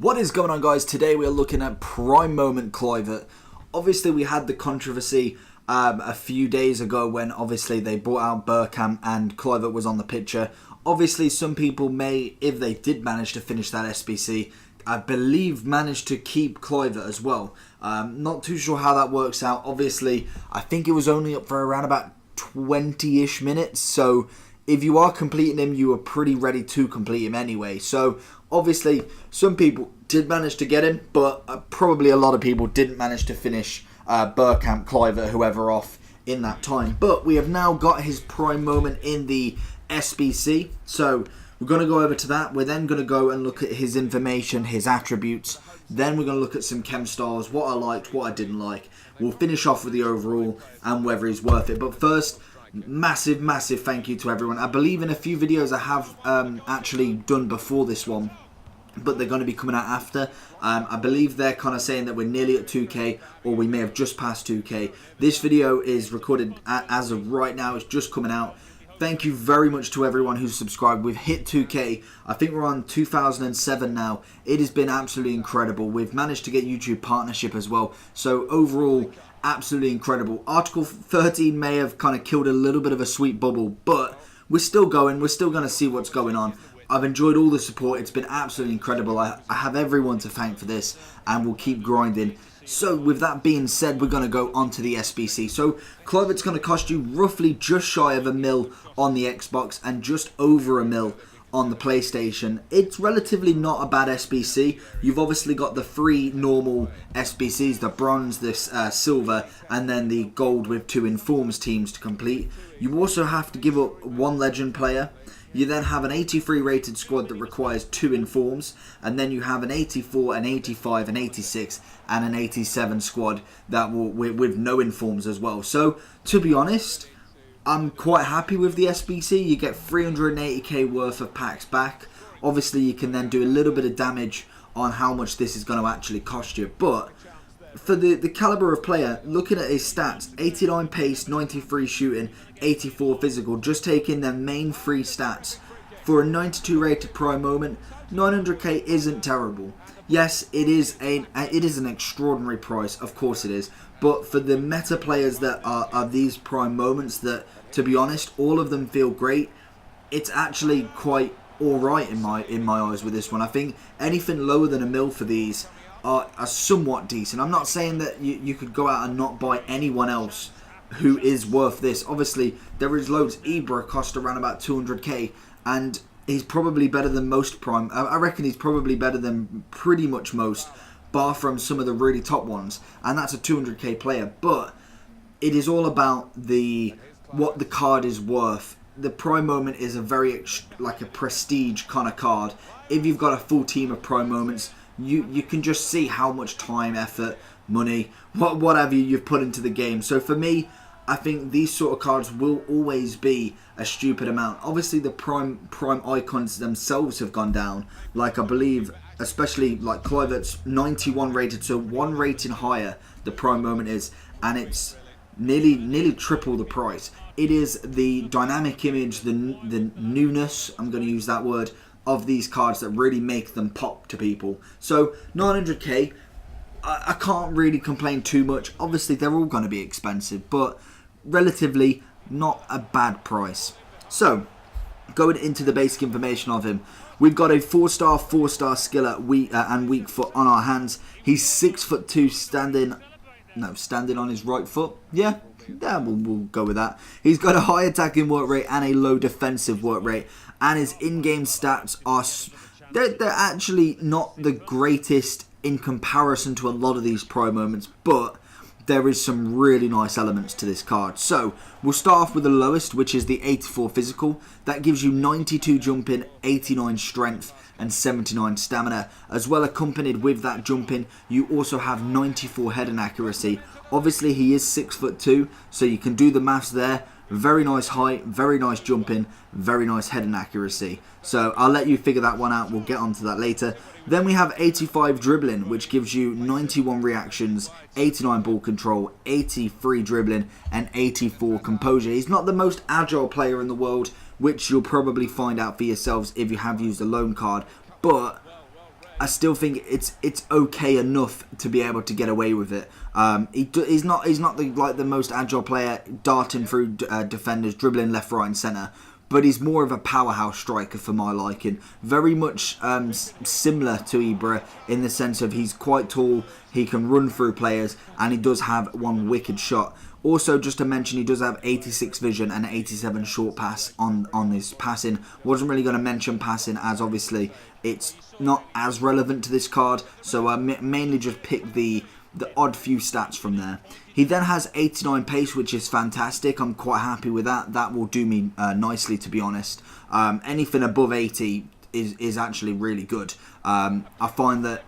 What is going on, guys? Today we are looking at prime Moment Kluivert. Obviously we had the controversy a few days ago when obviously they brought out Bergkamp and Kluivert was on the picture. Obviously some people may, if they did manage to finish that SBC, I believe managed to keep Kluivert as well. Not too sure how that works out. Obviously I think it was only up for around about 20-ish minutes, so if you are completing him, you are pretty ready to complete him anyway. So obviously some people did manage to get him, but probably a lot of people didn't manage to finish Bergkamp, Kluivert, whoever off in that time. But we have now got his prime moment in the SBC, so we're going to go over to that. We're then going to go and look at his information, his attributes. Then we're going to look at some chem styles, what I liked, what I didn't like. We'll finish off with the overall and whether he's worth it. But first, massive thank you to everyone. I believe in a few videos I have actually done before this one, but they're going to be coming out after. I believe they're kind of saying that we're nearly at 2k, or we may have just passed 2k. This video is recorded as of right now. It's just coming out. Thank you very much to everyone who's subscribed. We've hit 2k. I think we're on 2007 now. It has been absolutely incredible. We've managed to get YouTube partnership as well. So overall, absolutely incredible. Article 13 may have kind of killed a little bit of a sweet bubble, but we're still going. We're still going to see what's going on. I've enjoyed all the support. It's been absolutely incredible. I have everyone to thank for this, and we'll keep grinding. So with that being said, we're going to go on to the SBC. So Kluivert's going to cost you roughly just shy of £1 mil on the Xbox and just over £1 mil on the PlayStation. It's relatively not a bad SBC. You've obviously got the 3 normal SBCs, the bronze, this silver, and then the gold with 2 informs teams to complete. You also have to give up 1 legend player. You then have an 83 rated squad that requires 2 informs, and then you have an 84, an 85, an 86, and an 87 squad that will with no informs as well. So to be honest, I'm quite happy with the SBC. You get 380k worth of packs back. Obviously you can then do a little bit of damage on how much this is going to actually cost you, but for the caliber of player, looking at his stats, 89 pace, 93 shooting, 84 physical, just taking their main 3 stats for a 92 rated prime moment, 900k isn't terrible. Yes, it is an extraordinary price, of course it is, but for the meta players that are these prime moments, that to be honest, all of them feel great. It's actually quite alright in my eyes with this one. I think anything lower than £1 mil for these are somewhat decent. I'm not saying that you could go out and not buy anyone else who is worth this. Obviously, there is loads. Ibra cost around about 200k, and he's probably better than most prime. I reckon he's probably better than pretty much most, bar from some of the really top ones, and that's a 200k player. But it is all about what the card is worth. The prime moment is a very like a prestige kind of card. If you've got a full team of prime moments, you can just see how much time, effort, money, whatever you've put into the game. So for me, I think these sort of cards will always be a stupid amount. Obviously the prime icons themselves have gone down. Like I believe, especially like Kluivert's 91 rated, so 1 rating higher the prime moment is, and it's nearly triple the price. It is the dynamic image, the newness, I'm going to use that word, of these cards that really make them pop to people. So 900k, I can't really complain too much. Obviously they're all going to be expensive, but relatively not a bad price. So going into the basic information of him, we've got a 4-star skill at and weak foot on our hands. He's 6'2", standing on his right foot. Yeah, we'll go with that. He's got a high attacking work rate and a low defensive work rate, and his in-game stats are they're actually not the greatest in comparison to a lot of these prime moments, but there is some really nice elements to this card. So we'll start off with the lowest, which is the 84 physical. That gives you 92 jumping, 89 strength, and 79 stamina. As well, accompanied with that jumping, you also have 94 heading accuracy. Obviously he is 6'2", so you can do the maths there. Very nice height, very nice jumping, very nice heading accuracy. So I'll let you figure that one out. We'll get onto that later. Then we have 85 dribbling, which gives you 91 reactions, 89 ball control, 83 dribbling, and 84 composure. He's not the most agile player in the world, which you'll probably find out for yourselves if you have used a loan card, but I still think it's okay enough to be able to get away with it. He's not the most agile player, darting through defenders, dribbling left, right, and centre. But he's more of a powerhouse striker for my liking. Very much similar to Ibra in the sense of he's quite tall, he can run through players, and he does have one wicked shot. Also, just to mention, he does have 86 vision and 87 short pass on his passing. Wasn't really going to mention passing as obviously it's not as relevant to this card, so I mainly just picked the odd few stats from there. He then has 89 pace, which is fantastic. I'm quite happy with that. That will do me nicely, to be honest. Anything above 80 is actually really good. I find that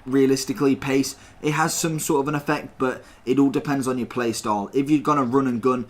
realistically, pace, it has some sort of an effect, but it all depends on your play style. If you're going to run and gun,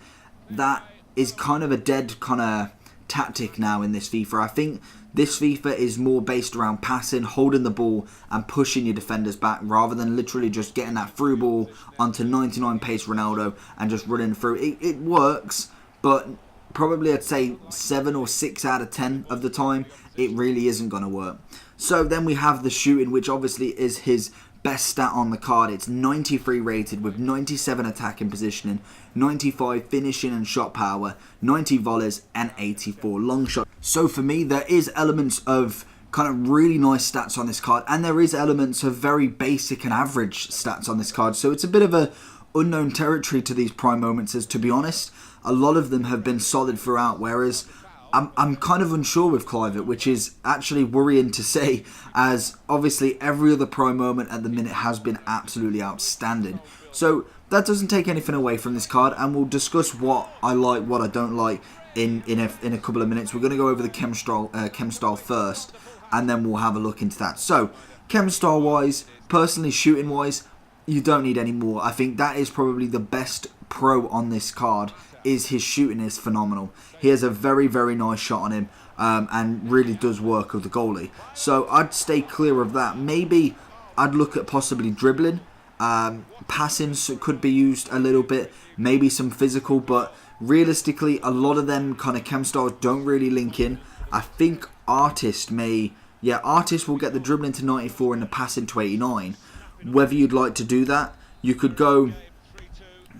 that is kind of a dead kind of tactic now in this FIFA. I think this FIFA is more based around passing, holding the ball and pushing your defenders back rather than literally just getting that through ball onto 99 pace Ronaldo and just running through. It works, but probably I'd say 7 or 6 out of 10 of the time it really isn't going to work. So then we have the shooting, which obviously is his best stat on the card. It's 93 rated with 97 attacking positioning, 95 finishing and shot power, 90 volleys and 84 long shot. So for me, there is elements of kind of really nice stats on this card, and there is elements of very basic and average stats on this card. So it's a bit of a unknown territory to these prime moments, as to be honest, a lot of them have been solid throughout, whereas I'm kind of unsure with Kluivert, which is actually worrying to say, as obviously every other prime moment at the minute has been absolutely outstanding. So that doesn't take anything away from this card, and we'll discuss what I like, what I don't like in a couple of minutes. We're going to go over the chem style first, and then we'll have a look into that. So chem style wise, personally shooting wise, you don't need any more. I think that is probably the best pro on this card. Is his shooting is phenomenal. He has a very, very nice shot on him, and really does work with the goalie. So I'd stay clear of that. Maybe I'd look at possibly dribbling. Passing could be used a little bit. Maybe some physical, but realistically, a lot of them kind of chem styles don't really link in. I think Artist may... Yeah, Artist will get the dribbling to 94 and the passing to 89. Whether you'd like to do that, you could go...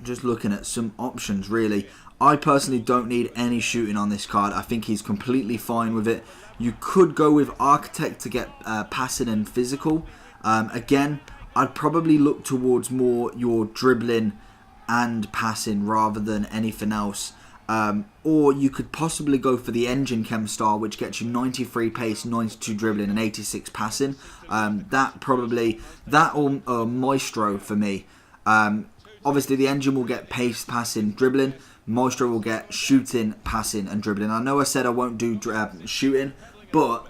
Just looking at some options, really. I personally don't need any shooting on this card. I think he's completely fine with it. You could go with Architect to get passing and physical. Again, I'd probably look towards more your dribbling and passing rather than anything else. Or you could possibly go for the Engine Chem style, which gets you 93 pace, 92 dribbling and 86 passing. That or Maestro for me. Obviously, the Engine will get pace, passing, dribbling. Maestro will get shooting, passing, and dribbling. I know I said I won't do shooting, but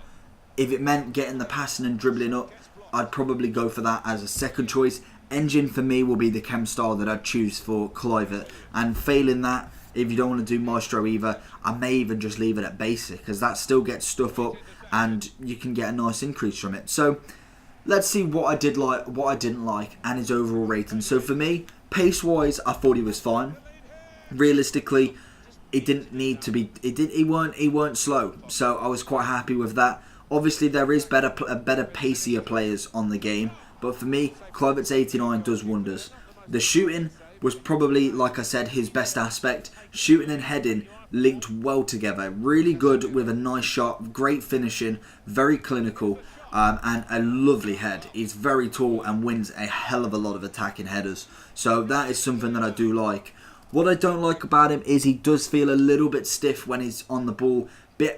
if it meant getting the passing and dribbling up, I'd probably go for that as a second choice. Engine for me will be the chem style that I'd choose for Kluivert. And failing that, if you don't want to do Maestro either, I may even just leave it at basic, because that still gets stuff up and you can get a nice increase from it. So let's see what I did like, what I didn't like, and his overall rating. So for me, pace-wise, I thought he was fine. Realistically, it didn't need to be. He weren't slow, so I was quite happy with that. Obviously, there is better pacier players on the game, but for me, Kluivert's 89 does wonders. The shooting was probably, like I said, his best aspect. Shooting and heading linked well together. Really good with a nice shot, great finishing, very clinical. And a lovely head. He's very tall and wins a hell of a lot of attacking headers. So that is something that I do like. What I don't like about him is he does feel a little bit stiff when he's on the ball.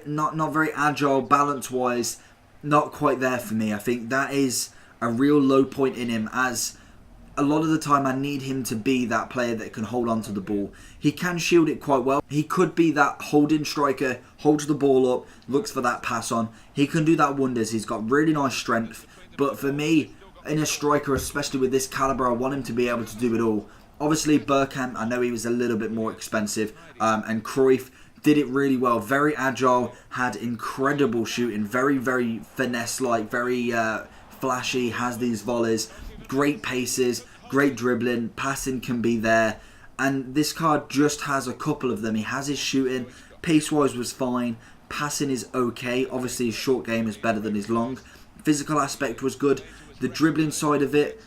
Not very agile, balance-wise. Not quite there for me. I think that is a real low point in him, as a lot of the time I need him to be that player that can hold on to the ball. He can shield it quite well. He could be that holding striker, holds the ball up, looks for that pass on. He can do that wonders. He's got really nice strength. But for me, in a striker, especially with this caliber, I want him to be able to do it all. Obviously, Bergkamp, I know he was a little bit more expensive. And Cruyff did it really well. Very agile, had incredible shooting. Very, very finesse-like, very flashy, has these volleys. Great paces, great dribbling, passing can be there. And this card just has a couple of them. He has his shooting, pace-wise was fine, passing is okay. Obviously his short game is better than his long. Physical aspect was good. The dribbling side of it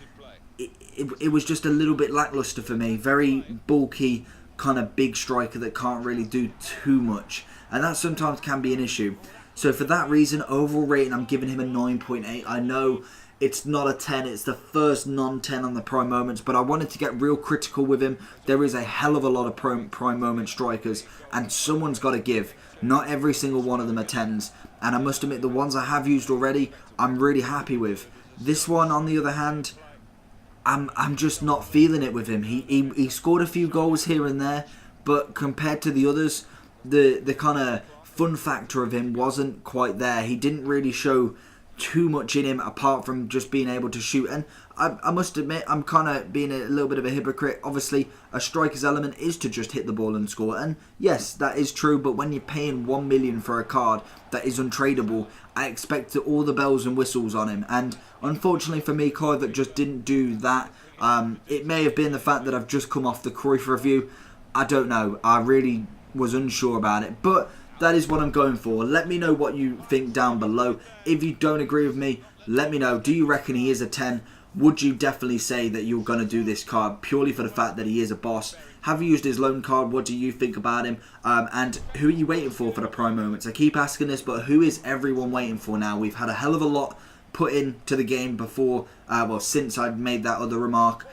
was just a little bit lackluster for me. Very bulky, kind of big striker that can't really do too much. And that sometimes can be an issue. So for that reason, overall rating, I'm giving him a 9.8. I know it's not a 10. It's the first non-10 on the prime moments. But I wanted to get real critical with him. There is a hell of a lot of prime moment strikers. And someone's got to give. Not every single one of them are 10s. And I must admit, the ones I have used already, I'm really happy with. This one, on the other hand, I'm just not feeling it with him. He scored a few goals here and there, but compared to the others, the kind of fun factor of him wasn't quite there. He didn't really show too much in him apart from just being able to shoot. And I must admit, I'm kind of being a little bit of a hypocrite. Obviously, a striker's element is to just hit the ball and score. And yes, that is true, but when you're paying 1 million for a card that is untradeable, I expect all the bells and whistles on him. And unfortunately for me, Kluivert just didn't do that. It may have been the fact that I've just come off the Cruyff review. I don't know. I really was unsure about it. But that is what I'm going for. Let me know what you think down below. If you don't agree with me, let me know. Do you reckon he is a 10? Would you definitely say that you're going to do this card purely for the fact that he is a boss? Have you used his loan card? What do you think about him? And who are you waiting for the prime moments? I keep asking this, but who is everyone waiting for now? We've had a hell of a lot put into the game before, well, since I made that other remark.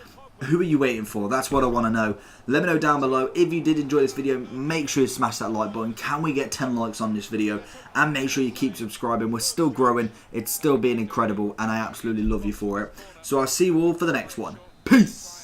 Who are you waiting for? That's what I want to know. Let me know down below. If you did enjoy this video, make sure you smash that like button. Can we get 10 likes on this video? And make sure you keep subscribing. We're still growing. It's still being incredible. And I absolutely love you for it. So I'll see you all for the next one. Peace!